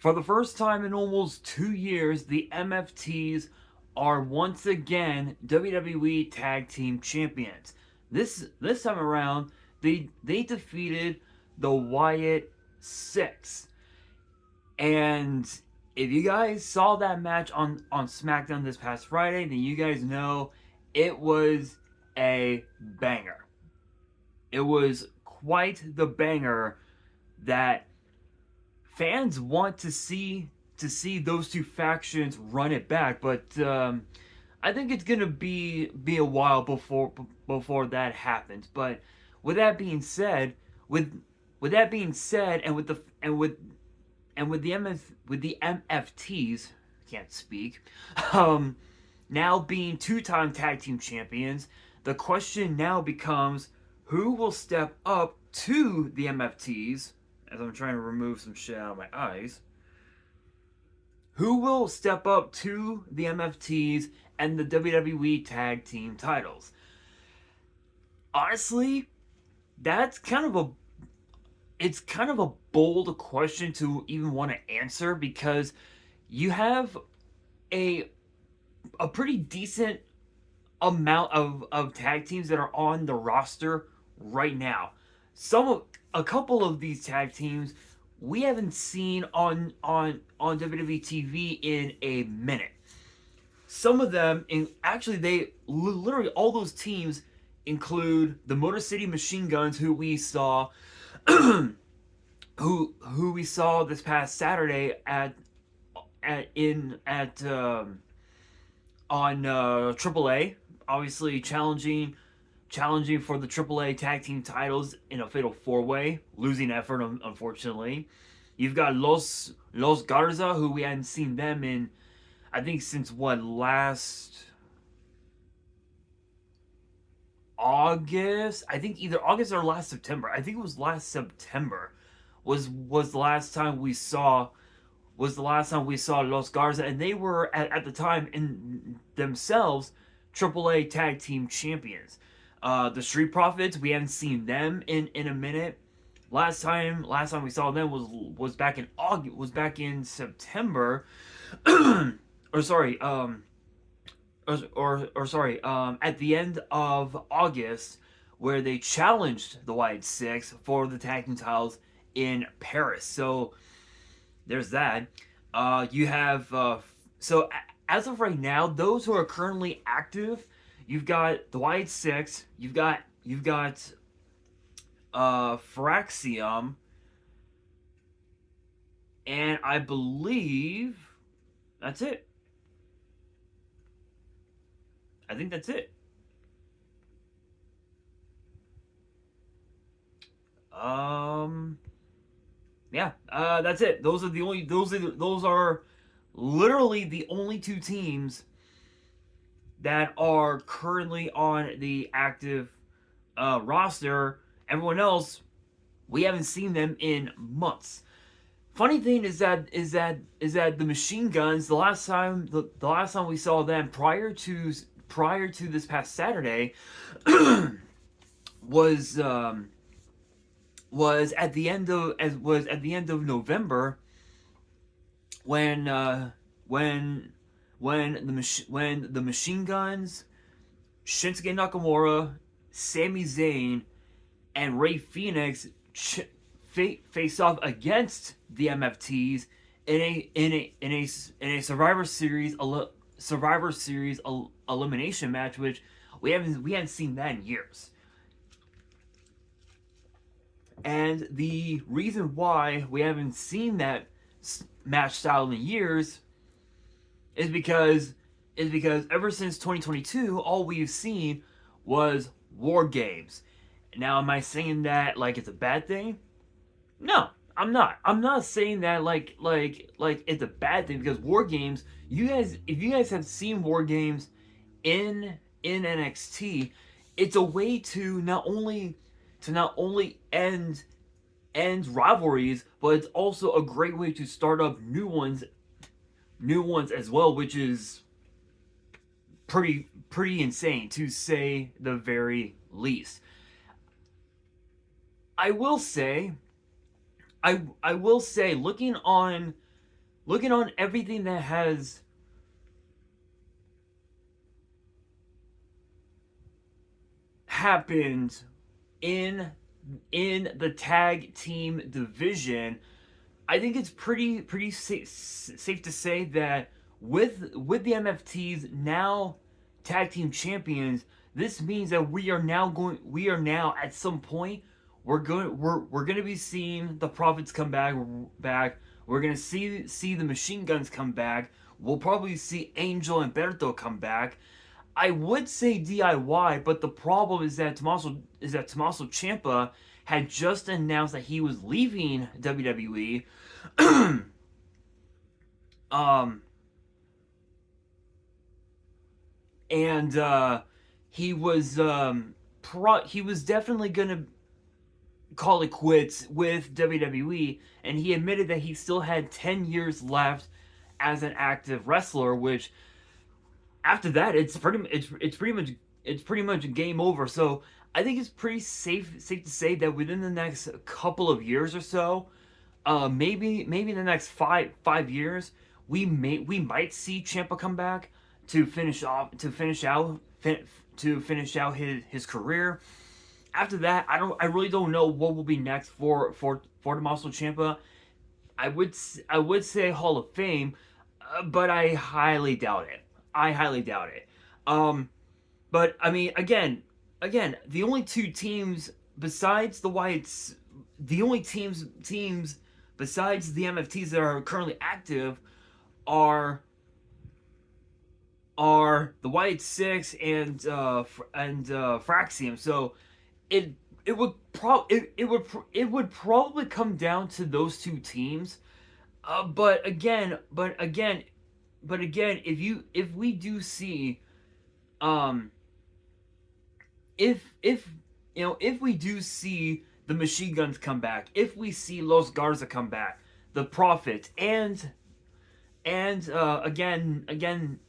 For the first time in almost 2 years, the MFTs are once again WWE Tag Team Champions. This time around, they defeated the Wyatt Six. And if you guys saw that match on SmackDown this past Friday, then you guys know it was a banger. It was quite the banger that fans want to see those two factions run it back, but I think it's gonna be a while before that happens. But with that being said, with that being said, with the MFTs, can't speak, um, now being two-time tag team champions, the question now becomes who will step up to the MFTs. As I'm trying to remove some shit out of my eyes, who will step up to the MFTs and the WWE Tag Team titles? Honestly, that's kind of a bold question to even want to answer because you have a a pretty decent amount of tag teams that are on the roster right now. A couple of these tag teams we haven't seen on WWE TV in a minute. Some of them, in actually, they literally all those teams include the Motor City Machine Guns, who we saw, who we saw this past Saturday at on AAA, obviously challenging for the AAA tag team titles in a fatal four way, losing effort unfortunately. You've got Los Garza, who we hadn't seen them in, I think, since what, last August? I think either August or last September. I think it was last September was the last time we saw Los Garza, and they were at the time in themselves AAA tag team champions. The Street Profits, we haven't seen them in a minute. Last time we saw them was back in August, was back in September, or sorry, sorry, at the end of August, where they challenged the Wyatt Six for the tag team titles in Paris. So there's that. You have as of right now, those who are currently active, you've got the Wyatt Six, you've got Fraxium, and I believe that's it. I think that's it. Um, yeah, that's it. Those are literally the only two teams that are currently on the active roster. Everyone else, we haven't seen them in months. Funny thing is that the Machine Guns, the last time we saw them prior to this past Saturday was was at the end of November, when when the Machine Guns, Shinsuke Nakamura, Sami Zayn, and Rey Fenix face off against the MFTs in a Survivor Series elimination match, which we hadn't seen that in years. And the reason why we haven't seen that match style in years is because ever since 2022, all we've seen was war games. Now, am I saying that like it's a bad thing? No, I'm not. I'm not saying that like it's a bad thing, because war games. If you guys have seen war games in NXT, it's a way to not only end rivalries, but it's also a great way to start up new ones as well, which is pretty insane, to say the very least. I will say, looking on looking on everything that has happened in the tag team division, I think it's pretty safe to say that with the MFTs now tag team champions, this means that we are now at some point we're going to be seeing the Profits come back. We're going to see the Machine Guns come back. We'll probably see Angel and Berto come back. I would say DIY, but the problem is that Tommaso Ciampa had just announced that he was leaving WWE. um, and he was definitely gonna call it quits with WWE, and he admitted that he still had 10 years left as an active wrestler, which after that it's pretty much game over. So I think it's pretty safe to say that within the next couple of years or so, maybe in the next five years, we might see Ciampa come back to finish out his career. After that, I really don't know what will be next for Tommaso Ciampa. I would say Hall of Fame, but I highly doubt it. I highly doubt it. Um, but I mean, again, the only two teams besides the Whites, the only teams besides the MFTs that are currently active are the White Six and Fraxium. So it it would probably come down to those two teams. But again, if we do see um if if we do see the Machine Guns come back, if we see Los Garza come back, the Prophet and again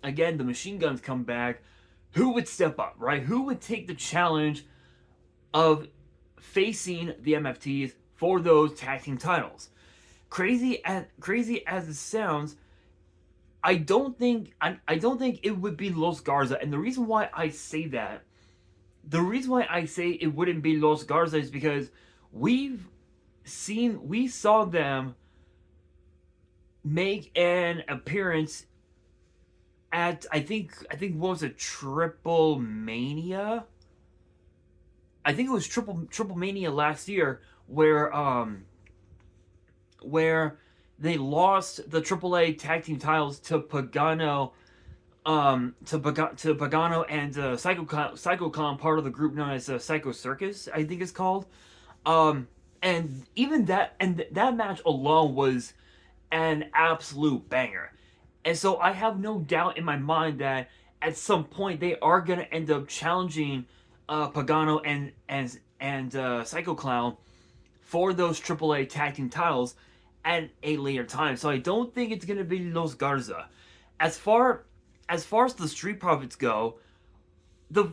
the Machine Guns come back, who would step up, right? Who would take the challenge of facing the MFTs for those tag team titles? Crazy as it sounds, I don't think it would be Los Garza, and the reason why I say it wouldn't be Los Garza is because we saw them make an appearance at what was it, Triple Mania? I think it was Triple Mania last year where they lost the AAA tag team titles to Pagano, to Pagano and Psycho Khan, part of the group known as Psycho Circus, I think it's called. And even that match alone was an absolute banger. And so I have no doubt in my mind that at some point they are gonna end up challenging Pagano and Psycho Clown for those AAA tag team titles at a later time. So I don't think it's gonna be Los Garza. As far as the Street Profits go,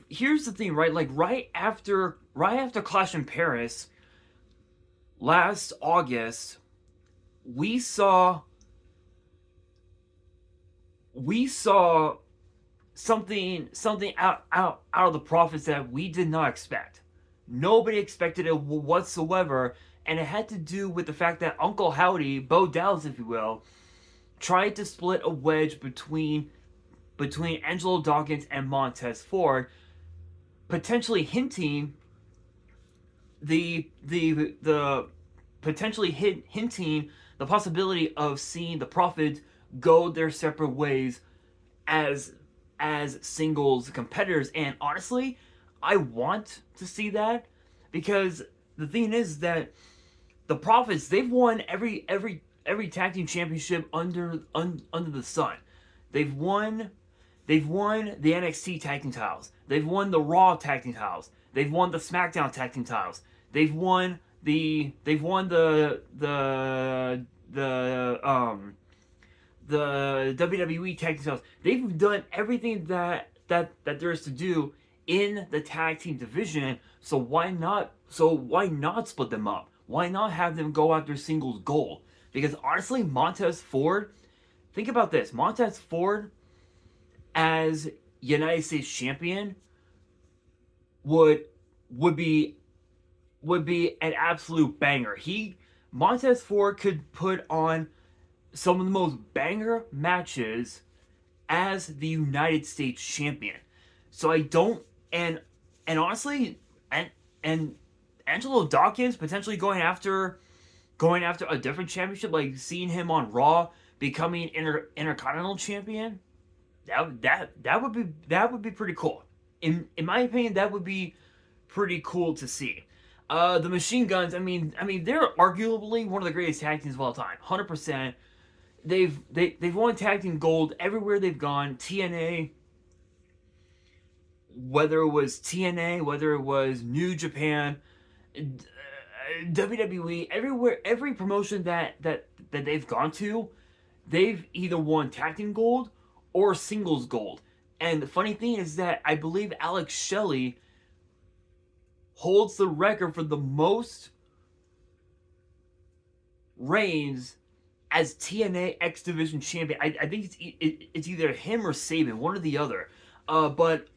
here's the thing, right? Like right after Clash in Paris last August, we saw something out of the Profits that we did not expect. Nobody expected it whatsoever, and it had to do with the fact that Uncle Howdy, Bo Dallas, if you will, tried to split a wedge between Angelo Dawkins and Montez Ford, potentially hinting the possibility of seeing the Profits go their separate ways as singles competitors. And honestly, I want to see that, because the thing is that the Profits, they've won every tag team championship under the sun. They've won the NXT tag team titles. They've won the Raw tag team titles. They've won the SmackDown tag team titles. They've won the WWE tag team titles. They've done everything that there is to do in the tag team division. So why not split them up? Why not have them go after singles gold? Because honestly, Montez Ford think about this: Montez Ford as United States champion would would be an absolute banger. Montez Ford could put on some of the most banger matches as the United States champion. So I don't and honestly and Angelo Dawkins potentially going after a different championship, like seeing him on Raw becoming Intercontinental champion. That would be pretty cool. In my opinion, that would be pretty cool to see. The Machine Guns, they're arguably one of the greatest tag teams of all time. 100%. They've won tag team gold everywhere they've gone. TNA, whether it was New Japan, WWE, everywhere, every promotion that they've gone to, they've either won tag team gold or singles gold. And the funny thing is that I believe Alex Shelley holds the record for the most reigns as TNA X Division champion. I think it's either him or Saban, one or the other. But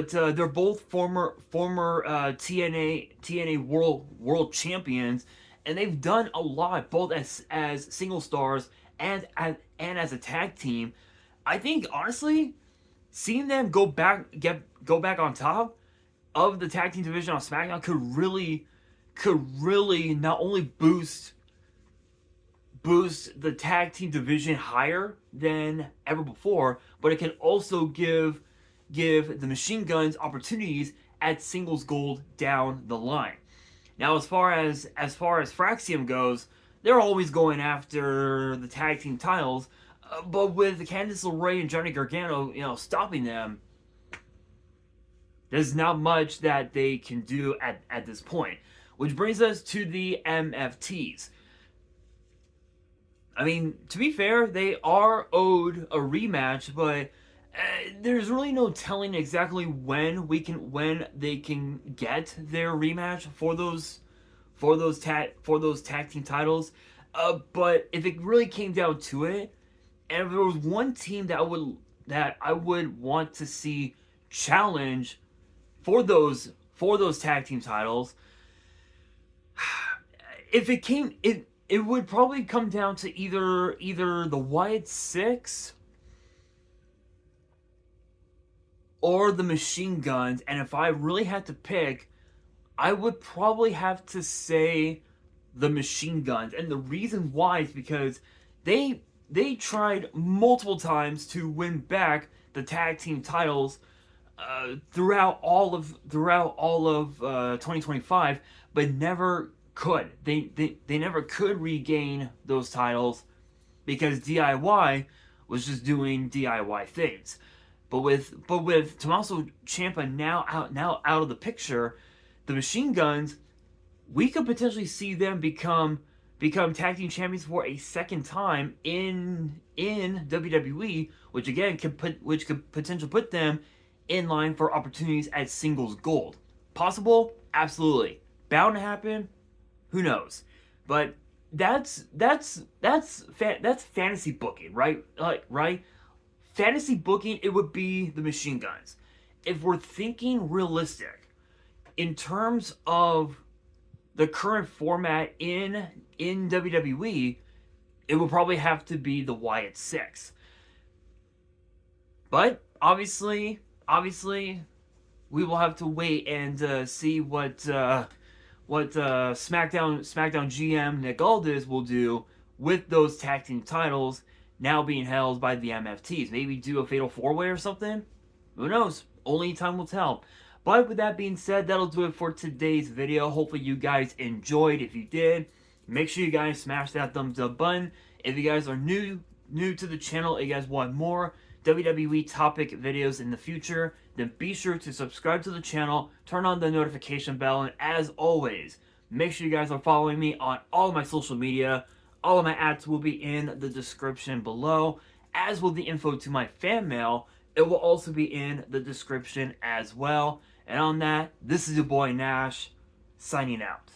they're both former TNA world champions, and they've done a lot both as single stars and as a tag team. I think honestly, seeing them go back on top of the tag team division on SmackDown could really not only boost the tag team division higher than ever before, but it can also give the Machine Guns opportunities at singles gold down the line. Now, as far as Fraxium goes, they're always going after the tag team titles, but with Candice LeRae and Johnny Gargano, stopping them, there's not much that they can do at this point. Which brings us to the MFTs. To be fair, they are owed a rematch, but there's really no telling exactly when they can get their rematch for those tag team titles. But if it really came down to it, and if there was one team that I would want to see challenge for those tag team titles, it would probably come down to either the Wyatt Six or the Machine Guns. And if I really had to pick, I would probably have to say the Machine Guns. And the reason why is because they tried multiple times to win back the tag team titles throughout all of 2025, but never could. They never could regain those titles because DIY was just doing DIY things. But with Tommaso Ciampa now out of the picture, the Machine Guns, we could potentially see them become tag team champions for a second time in WWE, which again could potentially put them in line for opportunities at singles gold. Possible? Absolutely. Bound to happen? Who knows? But that's fantasy booking, right? Right? Fantasy booking, it would be the Machine Guns. If we're thinking realistic in terms of the current format in WWE, it would probably have to be the Wyatt Six. But obviously, we will have to wait and see what SmackDown GM Nick Aldis will do with those tag team titles now being held by the MFTs. Maybe do a Fatal 4-Way or something? Who knows? Only time will tell. But with that being said, that'll do it for today's video. Hopefully you guys enjoyed. If you did, make sure you guys smash that thumbs up button. If you guys are new to the channel and you guys want more WWE topic videos in the future, then be sure to subscribe to the channel, turn on the notification bell, and as always, make sure you guys are following me on all of my social media. All of my ads will be in the description below, as will the info to my fan mail. It will also be in the description as well. And on that, this is your boy Nash, signing out.